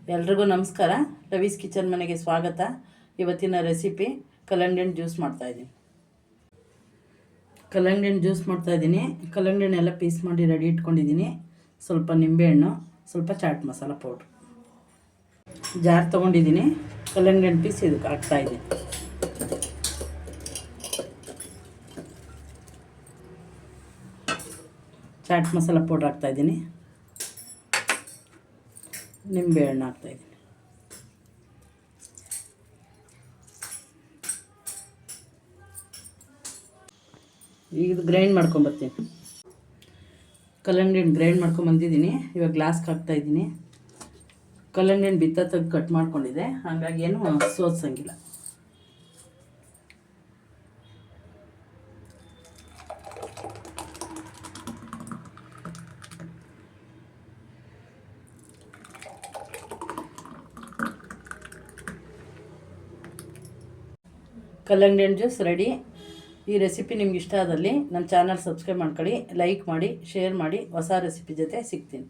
ಎಲ್ರಿಗೂ ನಮಸ್ಕಾರ. ರವೀಸ್ ಕಿಚನ್ ಮನೆಗೆ ಸ್ವಾಗತ. ಇವತ್ತಿನ ರೆಸಿಪಿ ಕಲ್ಲಂಗಡಿ ಹಣ್ಣು ಜ್ಯೂಸ್ ಮಾಡ್ತಾಯಿದ್ದೀನಿ. ಕಲ್ಲಂಗಡಿ ಹಣ್ಣು ಜ್ಯೂಸ್ ಮಾಡ್ತಾಯಿದ್ದೀನಿ. ಕಲ್ಲಂಗಡಿ ಹಣ್ಣೆಲ್ಲ ಪೀಸ್ ಮಾಡಿ ರೆಡಿ ಇಟ್ಕೊಂಡಿದ್ದೀನಿ. ಸ್ವಲ್ಪ ನಿಂಬೆಹಣ್ಣು, ಸ್ವಲ್ಪ ಚಾಟ್ ಮಸಾಲ ಪೌಡ್ರ್, ಜಾರ್ ತೊಗೊಂಡಿದ್ದೀನಿ. ಕಲ್ಲಂಗಡಿ ಹಣ್ಣು ಪೀಸ್ ಇದಕ್ಕೆ ಹಾಕ್ತಾಯಿದ್ದೀನಿ. ಚಾಟ್ ಮಸಾಲ ಪೌಡ್ರ್ ಹಾಕ್ತಾಯಿದ್ದೀನಿ. ನಿಂಬೆಹಣ್ಣು ಹಾಕ್ತಾಯಿದ್ದೀನಿ. ಈಗ ಇದು ಗ್ರೈಂಡ್ ಮಾಡ್ಕೊಂಬರ್ತೀನಿ. ಕಲ್ಲಂಗಡಿ ಹಣ್ಣು ಗ್ರೈಂಡ್ ಮಾಡ್ಕೊಂಬಂದಿದ್ದೀನಿ. ಇವಾಗ ಗ್ಲಾಸ್ಗೆ ಹಾಕ್ತಾಯಿದ್ದೀನಿ. ಕಲ್ಲಂಗಡಿ ಹಣ್ಣು ಬಿತ್ತ ತೆಗೆದು ಕಟ್ ಮಾಡ್ಕೊಂಡಿದ್ದೆ, ಹಾಗಾಗಿ ಏನು ಸೋಸಂಗಿಲ್ಲ. ಕಲ್ಲಂಗಡಿ ಹಣ್ಣು ಜ್ಯೂಸ್ ರೆಡಿ. ಈ ರೆಸಿಪಿ ನಿಮ್ಗೆ ಇಷ್ಟ ಆದಲ್ಲಿ ನಮ್ಮ ಚಾನಲ್ ಸಬ್ಸ್ಕ್ರೈಬ್ ಮಾಡ್ಕೊಳ್ಳಿ, ಲೈಕ್ ಮಾಡಿ, ಶೇರ್ ಮಾಡಿ. ಹೊಸ ರೆಸಿಪಿ ಜೊತೆ ಸಿಗ್ತೀನಿ.